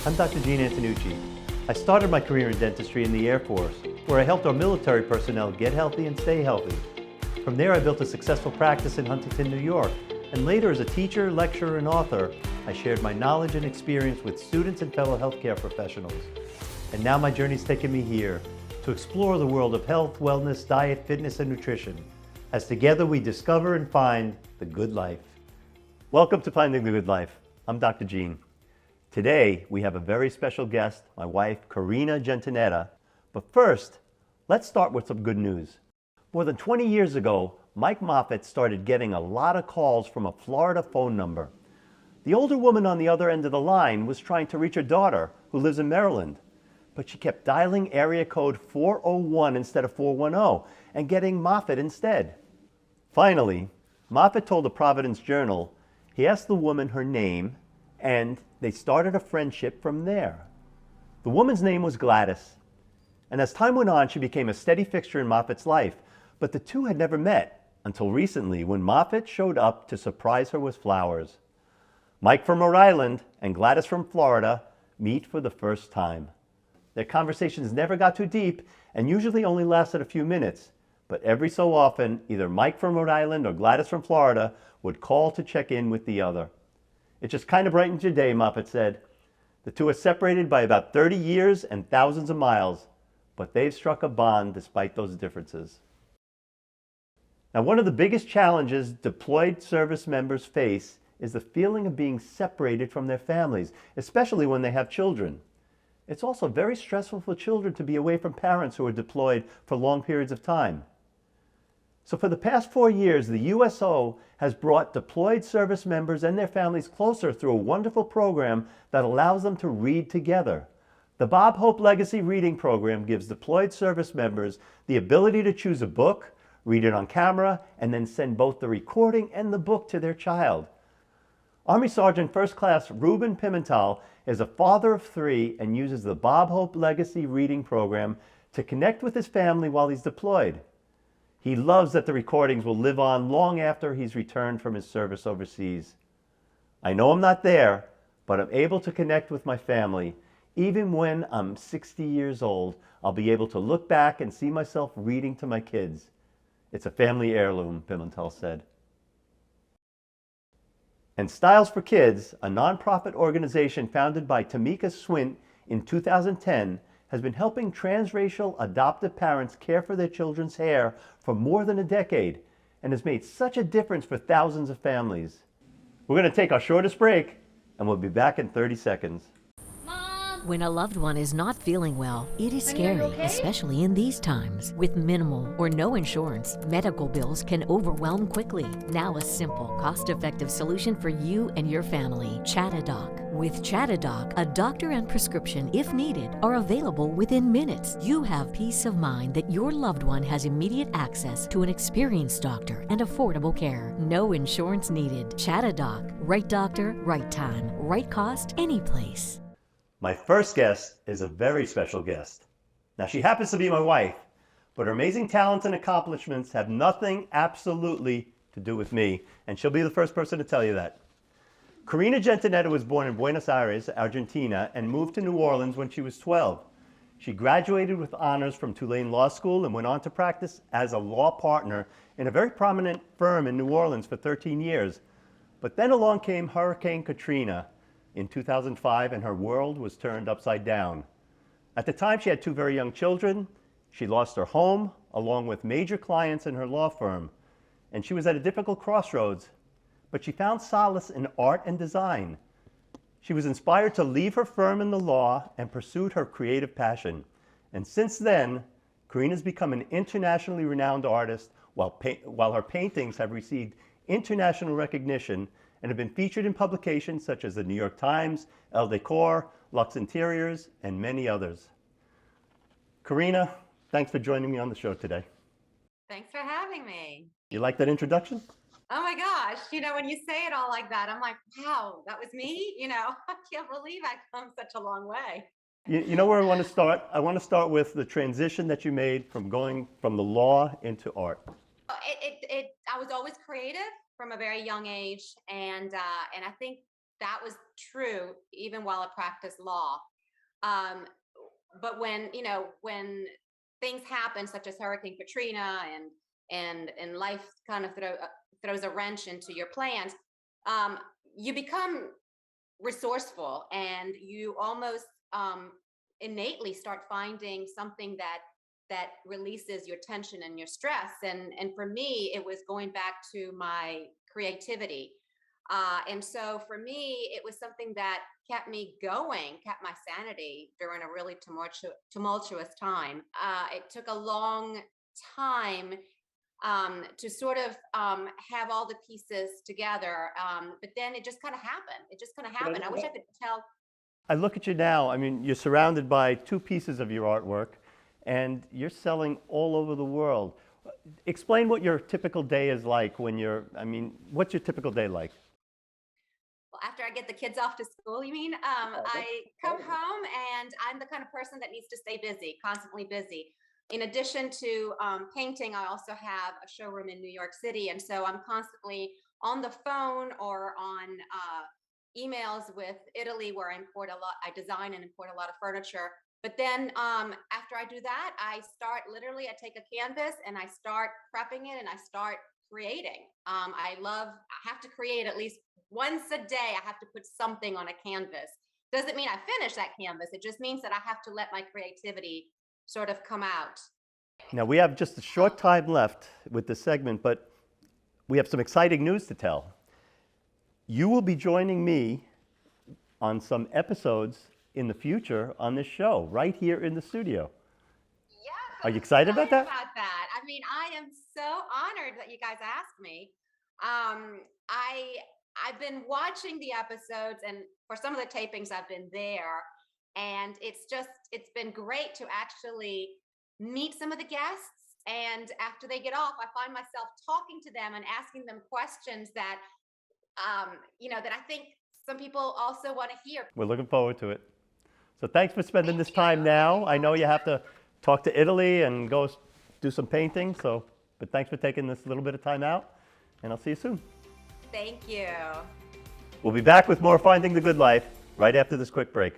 I'm Dr. Gene Antonucci. I started my career in dentistry in the Air Force, where I helped our military personnel get healthy and stay healthy. From there, I built a successful practice in Huntington, New York, and later as a teacher, lecturer, and author, I shared my knowledge and experience with students and fellow healthcare professionals. And now my journey's taken me here to explore the world of health, wellness, diet, fitness, and nutrition, as together we discover and find the good life. Welcome to Finding the Good Life. I'm Dr. Gene. Today, we have a very special guest, my wife, Karina Gentinetta. But first, let's start with some good news. More than 20 years ago, Mike Moffat started getting a lot of calls from a Florida phone number. The older woman on the other end of the line was trying to reach her daughter, who lives in Maryland, but she kept dialing area code 401 instead of 410 and getting Moffat instead. Finally, Moffat told the Providence Journal he asked the woman her name, and they started a friendship from there. The woman's name was Gladys, and as time went on, she became a steady fixture in Moffat's life, but the two had never met until recently when Moffat showed up to surprise her with flowers. Mike from Rhode Island and Gladys from Florida meet for the first time. Their conversations never got too deep and usually only lasted a few minutes, but every so often, either Mike from Rhode Island or Gladys from Florida would call to check in with the other. It just kind of brightens your day, Moffat said. The two are separated by about 30 years and thousands of miles, but they've struck a bond despite those differences. Now, one of the biggest challenges deployed service members face is the feeling of being separated from their families, especially when they have children. It's also very stressful for children to be away from parents who are deployed for long periods of time. So for the past 4 years, the USO has brought deployed service members and their families closer through a wonderful program that allows them to read together. The Bob Hope Legacy Reading Program gives deployed service members the ability to choose a book, read it on camera, and then send both the recording and the book to their child. Army Sergeant First Class Ruben Pimental is a father of 3 and uses the Bob Hope Legacy Reading Program to connect with his family while he's deployed. He loves that the recordings will live on long after he's returned from his service overseas. I know I'm not there, but I'm able to connect with my family. Even when I'm 60 years old, I'll be able to look back and see myself reading to my kids. It's a family heirloom, Pimentel said. And Styles for Kids, a nonprofit organization founded by Tamika Swint in 2010, has been helping transracial adoptive parents care for their children's hair for more than a decade and has made such a difference for thousands of families. We're going to take our shortest break and we'll be back in 30 seconds. When a loved one is not feeling well, it is scary, especially in these times. With minimal or no insurance, medical bills can overwhelm quickly. Now a simple, cost-effective solution for you and your family. Chatadoc. With Chatadoc, a doctor and prescription, if needed, are available within minutes. You have peace of mind that your loved one has immediate access to an experienced doctor and affordable care. No insurance needed. Chatadoc. Right doctor, right time, right cost, any place. My first guest is a very special guest. Now, she happens to be my wife, but her amazing talents and accomplishments have nothing absolutely to do with me, and she'll be the first person to tell you that. Karina Gentinetta was born in Buenos Aires, Argentina, and moved to New Orleans when she was 12. She graduated with honors from Tulane Law School and went on to practice as a law partner in a very prominent firm in New Orleans for 13 years. But then along came Hurricane Katrina in 2005, and her world was turned upside down. At the time, she had 2 very young children. She lost her home, along with major clients in her law firm, and she was at a difficult crossroads, but she found solace in art and design. She was inspired to leave her firm in the law and pursued her creative passion. And since then, Karina's become an internationally renowned artist, while her paintings have received international recognition and have been featured in publications such as the New York Times, Elle Decor, Lux Interiors, and many others. Karina, thanks for joining me on the show today. Thanks for having me. You like that introduction? Oh my gosh, when you say it all like that, I'm like, wow, that was me? I can't believe I've come such a long way. You know where I want to start? I want to start with the transition that you made from going from the law into art. I was always creative from a very young age, and I think that was true even while I practiced law. Um, but when, when things happen, such as Hurricane Katrina, and life kind of throws a wrench into your plans, um, you become resourceful, and you almost innately start finding something that releases your tension and your stress. And for me, it was going back to my creativity. And so for me, it was something that kept me going, kept my sanity during a really tumultuous time. It took a long time to sort of have all the pieces together. But then it just kind of happened. It just kind of happened. I wish I could tell. I look at you now, I mean, you're surrounded by two pieces of your artwork, and you're selling all over the world. Explain what your typical day is like what's your typical day like? Well, after I get the kids off to school, you mean? I come home, and I'm the kind of person that needs to stay busy, constantly busy. In addition to painting, I also have a showroom in New York City. And so I'm constantly on the phone or on emails with Italy, where I design and import a lot of furniture. But then after I do that, I take a canvas and I start prepping it and I start creating. I have to create at least once a day. I have to put something on a canvas. Doesn't mean I finish that canvas. It just means that I have to let my creativity sort of come out. Now, we have just a short time left with this segment, but we have some exciting news to tell. You will be joining me on some episodes in the future on this show, right here in the studio. Yes. Are you excited about that? I mean, I am so honored that you guys asked me. I've been watching the episodes, and for some of the tapings, I've been there. And it's been great to actually meet some of the guests. And after they get off, I find myself talking to them and asking them questions that, that I think some people also want to hear. We're looking forward to it. So thanks for spending this time now. I know you have to talk to Italy and go do some painting, but thanks for taking this little bit of time out, and I'll see you soon. Thank you. We'll be back with more Finding the Good Life right after this quick break.